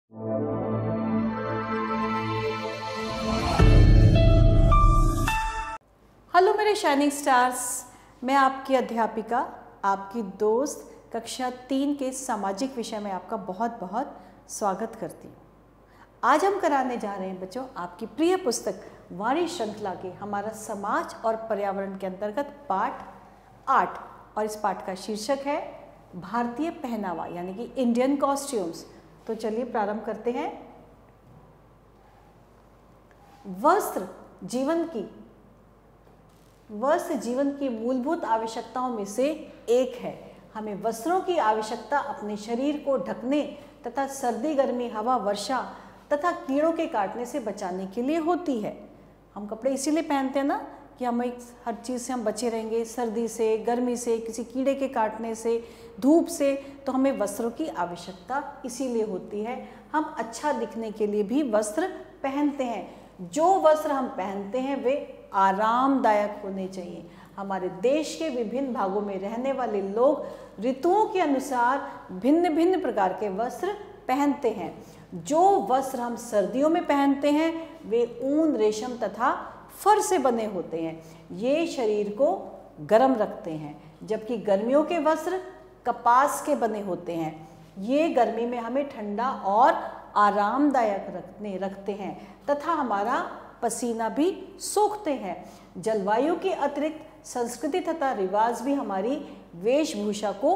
Hello मेरे shining stars, मैं आपकी अध्यापिका, आपकी दोस्त कक्षा 3 के सामाजिक विषय में आपका बहुत बहुत स्वागत करती हूँ। आज हम कराने जा रहे हैं बच्चों आपकी प्रिय पुस्तक वाणी श्रृंखला के हमारा समाज और पर्यावरण के अंतर्गत पाठ 8 और इस पाठ का शीर्षक है भारतीय पहनावा यानी कि इंडियन कॉस्ट्यूम्स। तो चलिए प्रारंभ करते हैं। वस्त्र जीवन की मूलभूत आवश्यकताओं में से एक है। हमें वस्त्रों की आवश्यकता अपने शरीर को ढकने तथा सर्दी, गर्मी, हवा, वर्षा तथा कीड़ों के काटने से बचाने के लिए होती है। हम कपड़े इसीलिए पहनते हैं ना कि हम हर चीज़ से हम बचे रहेंगे, सर्दी से, गर्मी से, किसी कीड़े के काटने से, धूप से। तो हमें वस्त्रों की आवश्यकता इसीलिए होती है। हम अच्छा दिखने के लिए भी वस्त्र पहनते हैं। जो वस्त्र हम पहनते हैं वे आरामदायक होने चाहिए। हमारे देश के विभिन्न भागों में रहने वाले लोग ऋतुओं के अनुसार भिन्न भिन्न प्रकार के वस्त्र पहनते हैं। जो वस्त्र हम सर्दियों में पहनते हैं वे ऊन, रेशम तथा फर से बने होते हैं। ये शरीर को गर्म रखते हैं, जबकि गर्मियों के वस्त्र कपास के बने होते हैं। ये गर्मी में हमें ठंडा और आरामदायक रखते हैं तथा हमारा पसीना भी सोखते हैं। जलवायु के अतिरिक्त संस्कृति तथा रिवाज भी हमारी वेशभूषा को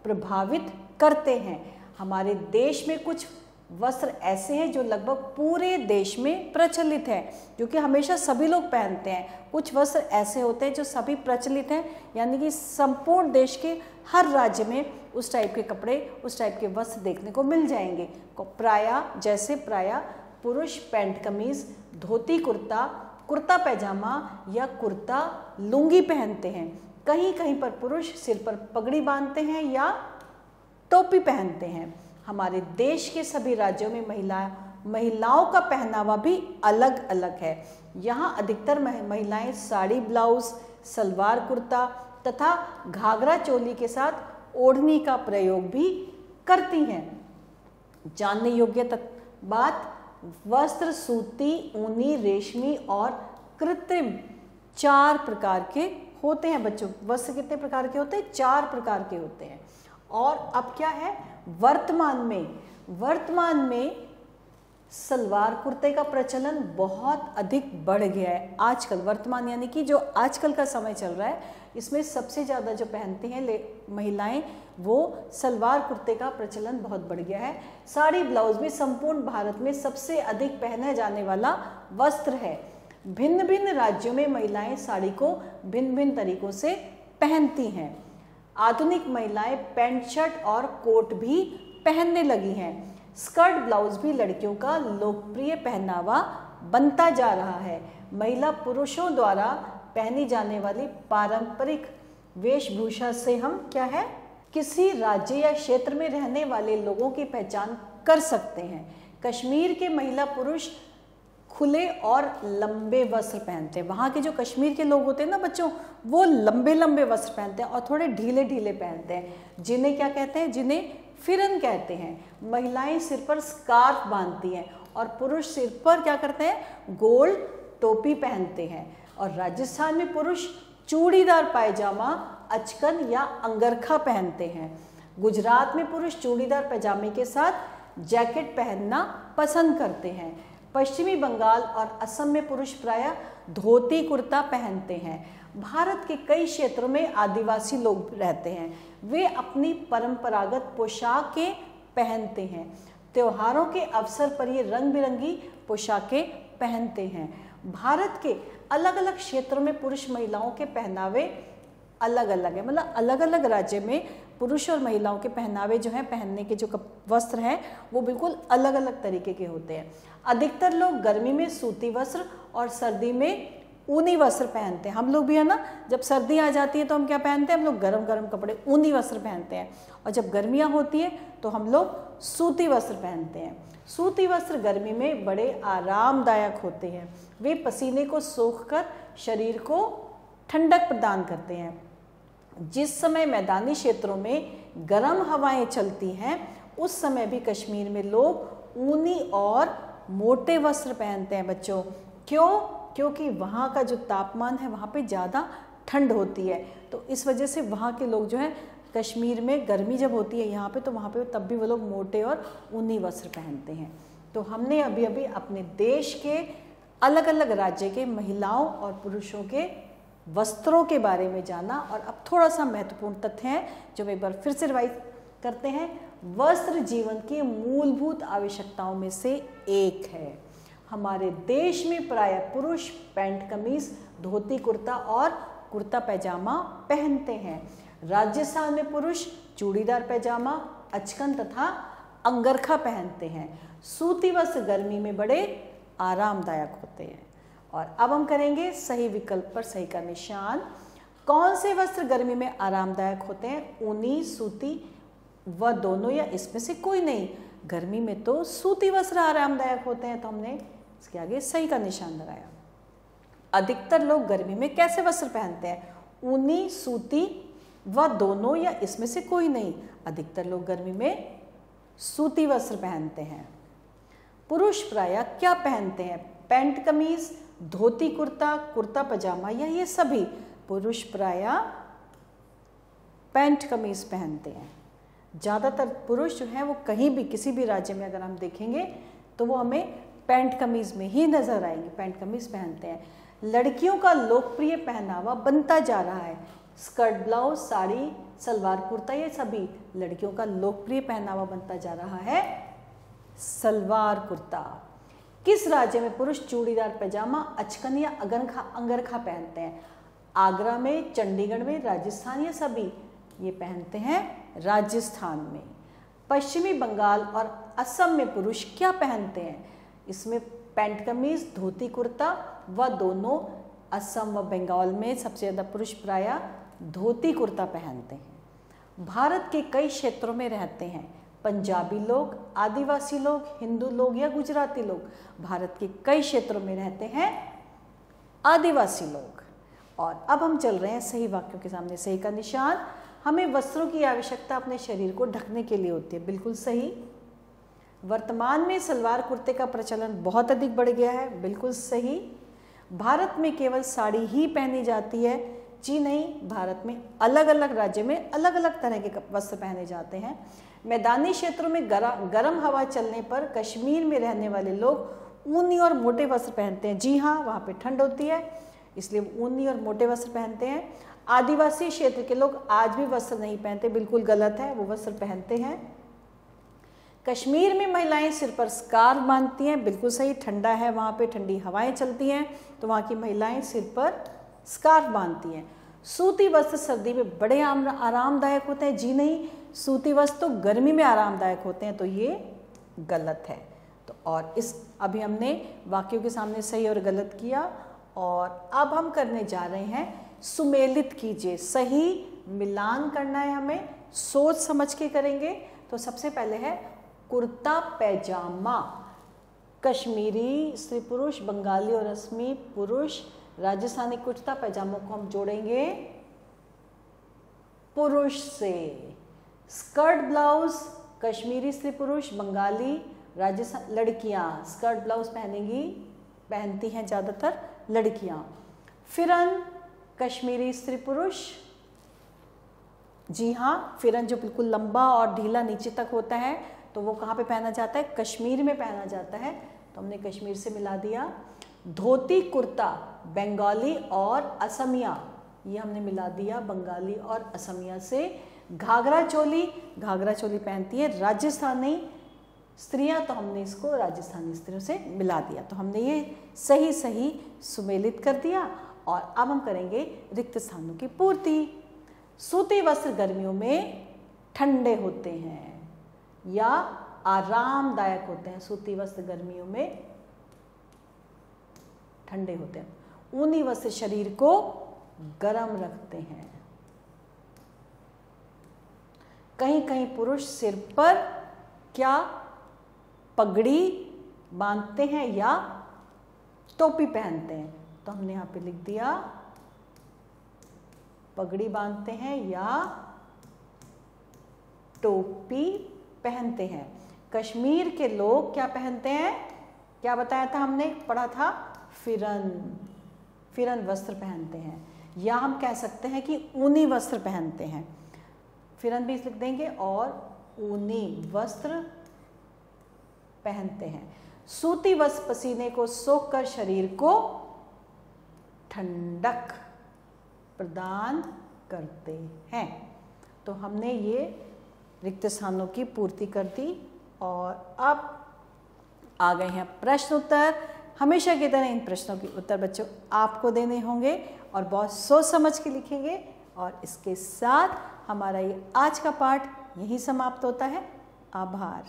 प्रभावित करते हैं। हमारे देश में कुछ वस्त्र ऐसे हैं जो लगभग पूरे देश में प्रचलित हैं, क्योंकि हमेशा सभी लोग पहनते हैं। कुछ वस्त्र ऐसे होते हैं जो सभी प्रचलित हैं, यानी कि संपूर्ण देश के हर राज्य में उस टाइप के कपड़े, उस टाइप के वस्त्र देखने को मिल जाएंगे। प्रायः पुरुष पैंट कमीज, धोती कुर्ता, कुर्ता पैजामा या कुर्ता लुंगी पहनते हैं। कहीं कहीं पर पुरुष सिर पर पगड़ी बांधते हैं या टोपी पहनते हैं। हमारे देश के सभी राज्यों में महिलाओं का पहनावा भी अलग अलग है। यहाँ अधिकतर महिलाएं साड़ी, ब्लाउज, सलवार कुर्ता तथा घाघरा चोली के साथ ओढ़नी का प्रयोग भी करती हैं। जानने योग्य बात, वस्त्र सूती, ऊनी, रेशमी और कृत्रिम 4 प्रकार के होते हैं बच्चों। वस्त्र कितने प्रकार के होते हैं? 4 प्रकार के होते हैं। और अब क्या है, वर्तमान में सलवार कुर्ते का प्रचलन बहुत अधिक बढ़ गया है। आजकल वर्तमान यानी कि जो आजकल का समय चल रहा है, इसमें सबसे ज़्यादा जो पहनते हैं महिलाएं वो सलवार कुर्ते का प्रचलन बहुत बढ़ गया है। साड़ी, ब्लाउज भी संपूर्ण भारत में सबसे अधिक पहना जाने वाला वस्त्र है। भिन्न भिन्न राज्यों में महिलाएं साड़ी को भिन्न भिन्न तरीकों से पहनती हैं। आधुनिक महिलाएं पैंट, शर्ट और कोट भी पहनने लगी हैं। स्कर्ट, ब्लाउज भी लड़कियों का लोकप्रिय पहनावा बनता जा रहा है। महिला पुरुषों द्वारा पहनी जाने वाली पारंपरिक वेशभूषा से हम क्या है, किसी राज्य या क्षेत्र में रहने वाले लोगों की पहचान कर सकते हैं। कश्मीर के महिला पुरुष खुले और लंबे वस्त्र पहनते हैं। वहाँ के जो कश्मीर के लोग होते हैं ना बच्चों, वो लंबे लंबे वस्त्र पहनते हैं और थोड़े ढीले ढीले पहनते हैं, जिन्हें क्या कहते हैं? जिन्हें फिरन कहते हैं। महिलाएं सिर पर स्कार्फ बांधती हैं और पुरुष सिर पर क्या करते हैं? गोल टोपी पहनते हैं। और राजस्थान में पुरुष चूड़ीदार पायजामा, अचकन या अंगरखा पहनते हैं। गुजरात में पुरुष चूड़ीदार पैजामे के साथ जैकेट पहनना पसंद करते हैं। पश्चिमी बंगाल और असम में पुरुष प्रायः धोती कुर्ता पहनते हैं। भारत के कई क्षेत्रों में आदिवासी लोग रहते हैं। वे अपनी परंपरागत पोशाकें पहनते हैं। त्योहारों के अवसर पर ये रंग बिरंगी पोशाकें पहनते हैं। भारत के अलग अलग क्षेत्रों में पुरुष महिलाओं के पहनावे अलग अलग है। मतलब अलग अलग राज्य में पुरुष और महिलाओं के पहनावे जो हैं, पहनने के जो वस्त्र हैं वो बिल्कुल अलग अलग तरीके के होते हैं। अधिकतर लोग गर्मी में सूती वस्त्र और सर्दी में ऊनी वस्त्र पहनते हैं। हम लोग भी है ना, जब सर्दी आ जाती है तो हम क्या पहनते हैं? हम लोग गरम गरम कपड़े, ऊनी वस्त्र पहनते हैं। और जब गर्मियाँ होती है तो हम लोग सूती वस्त्र पहनते हैं। सूती वस्त्र गर्मी में बड़े आरामदायक होते हैं। वे पसीने को सोखकर शरीर को ठंडक प्रदान करते हैं। जिस समय मैदानी क्षेत्रों में गर्म हवाएं चलती हैं, उस समय भी कश्मीर में लोग ऊनी और मोटे वस्त्र पहनते हैं बच्चों। क्यों? क्योंकि वहाँ का जो तापमान है वहाँ पे ज़्यादा ठंड होती है, तो इस वजह से वहाँ के लोग जो है कश्मीर में गर्मी जब होती है यहाँ पे, तो वहाँ पे तब भी वो लोग मोटे और ऊनी वस्त्र पहनते हैं। तो हमने अभी अभी अपने देश के अलग अलग राज्य के महिलाओं और पुरुषों के वस्त्रों के बारे में जाना, और अब थोड़ा सा महत्वपूर्ण तथ्य है जो हम एक बार फिर से रिवाइज करते हैं। वस्त्र जीवन की मूलभूत आवश्यकताओं में से एक है। हमारे देश में प्रायः पुरुष पैंट कमीज, धोती कुर्ता और कुर्ता पैजामा पहनते हैं। राजस्थान में पुरुष चूड़ीदार पैजामा, अचकन तथा अंगरखा पहनते हैं। सूती वस्त्र गर्मी में बड़े आरामदायक होते हैं। और अब हम करेंगे सही विकल्प पर सही का निशान। कौन से वस्त्र गर्मी में आरामदायक होते हैं? ऊनी, सूती व दोनों या इसमें से कोई नहीं। गर्मी में तो सूती वस्त्र आरामदायक होते हैं, तो हमने इसके आगे सही का निशान लगाया। अधिकतर लोग गर्मी में कैसे वस्त्र पहनते हैं? ऊनी, सूती व दोनों या इसमें से कोई नहीं। अधिकतर लोग गर्मी में सूती वस्त्र पहनते हैं। पुरुष प्रायः क्या पहनते हैं? पैंट कमीज, धोती कुर्ता, कुर्ता पजामा या ये सभी? पुरुष प्रायः पैंट कमीज पहनते हैं। ज़्यादातर पुरुष जो हैं वो कहीं भी किसी भी राज्य में अगर हम देखेंगे तो वो हमें पैंट कमीज में ही नजर आएंगे, पैंट कमीज पहनते हैं। लड़कियों का लोकप्रिय पहनावा बनता जा रहा है। स्कर्ट, ब्लाउज, साड़ी, सलवार कुर्ता, ये सभी लड़कियों का लोकप्रिय पहनावा बनता जा रहा है। सलवार कुर्ता। किस राज्य में पुरुष चूड़ीदार पैजामा, अचकन या अंगरखा पहनते हैं? आगरा में, चंडीगढ़ में, राजस्थान या सभी? ये पहनते हैं राजस्थान में। पश्चिमी बंगाल और असम में पुरुष क्या पहनते हैं? इसमें पैंट कमीज, धोती कुर्ता व दोनों। असम व बंगाल में सबसे ज़्यादा पुरुष प्रायः धोती कुर्ता पहनते हैं। भारत के कई क्षेत्रों में रहते हैं पंजाबी लोग, आदिवासी लोग, हिंदू लोग या गुजराती लोग। भारत के कई क्षेत्रों में रहते हैं आदिवासी लोग। और अब हम चल रहे हैं सही वाक्यों के सामने सही का निशान। हमें वस्त्रों की आवश्यकता अपने शरीर को ढकने के लिए होती है, बिल्कुल सही। वर्तमान में सलवार कुर्ते का प्रचलन बहुत अधिक बढ़ गया है, बिल्कुल सही। भारत में केवल साड़ी ही पहनी जाती है, जी नहीं, भारत में अलग अलग राज्य में अलग अलग तरह के वस्त्र पहने जाते हैं। मैदानी क्षेत्रों में गर्म हवा चलने पर कश्मीर में रहने वाले लोग ऊनी और मोटे वस्त्र पहनते हैं। जी हाँ, वहाँ पे ठंड होती है इसलिए ऊनी और मोटे वस्त्र पहनते हैं। आदिवासी क्षेत्र के लोग आज भी वस्त्र नहीं पहनते, बिल्कुल गलत है, वो वस्त्र पहनते हैं। कश्मीर में महिलाएं सिर पर स्कार्फ बांधती हैं, बिल्कुल सही, ठंडा है वहाँ पे, ठंडी हवाएं चलती हैं तो वहाँ की महिलाएं सिर पर स्कार्फ बांधती हैं। सूती वस्त्र सर्दी में बड़े आरामदायक होते हैं, जी नहीं, सूती वस्त्र तो गर्मी में आरामदायक होते हैं, तो ये गलत है। तो और इस अभी हमने वाक्यों के सामने सही और गलत किया, और अब हम करने जा रहे हैं सुमेलित कीजिए। सही मिलान करना है हमें, सोच समझ के करेंगे। तो सबसे पहले है कुर्ता पैजामा। कश्मीरी स्त्री पुरुष, बंगाली और असमी पुरुष, राजस्थानी कुर्ता पैजामा को हम जोड़ेंगे पुरुष से। स्कर्ट ब्लाउज, कश्मीरी स्त्री पुरुष, बंगाली, राजस्थान लड़कियां स्कर्ट ब्लाउज पहनती हैं ज़्यादातर लड़कियां। फिरन, कश्मीरी स्त्री पुरुष, जी हाँ, फिरन जो बिल्कुल लंबा और ढीला नीचे तक होता है, तो वो कहाँ पे पहना जाता है? कश्मीर में पहना जाता है, तो हमने कश्मीर से मिला दिया। धोती कुर्ता बंगाली और असमिया, ये हमने मिला दिया बंगाली और असमिया से। घाघरा चोली पहनती है राजस्थानी स्त्रियां, तो हमने इसको राजस्थानी स्त्रियों से मिला दिया। तो हमने ये सही सही सुमेलित कर दिया। और अब हम करेंगे रिक्त स्थानों की पूर्ति। सूती वस्त्र गर्मियों में ठंडे होते हैं या आरामदायक होते हैं। सूती वस्त्र गर्मियों में ठंडे होते हैं। ऊनी वस्त्र शरीर को गर्म रखते हैं। कहीं कहीं पुरुष सिर पर क्या पगड़ी बांधते हैं या टोपी पहनते हैं, तो हमने यहाँ पे लिख दिया पगड़ी बांधते हैं या टोपी पहनते हैं। कश्मीर के लोग क्या पहनते हैं, क्या बताया था हमने, पढ़ा था, फिरन, फिरन वस्त्र पहनते हैं, या हम कह सकते हैं कि ऊनी वस्त्र पहनते हैं, फिरन भी लिख देंगे, और ऊनी वस्त्र पहनते हैं। सूती वस्त्र पसीने को सोख कर शरीर को ठंडक प्रदान करते हैं। तो हमने ये रिक्त स्थानों की पूर्ति कर दी, और अब आ गए हैं प्रश्न उत्तर। हमेशा की तरह इन प्रश्नों के उत्तर बच्चों आपको देने होंगे और बहुत सोच समझ के लिखेंगे। और इसके साथ हमारा ये आज का पाठ यहीं समाप्त होता है। आभार।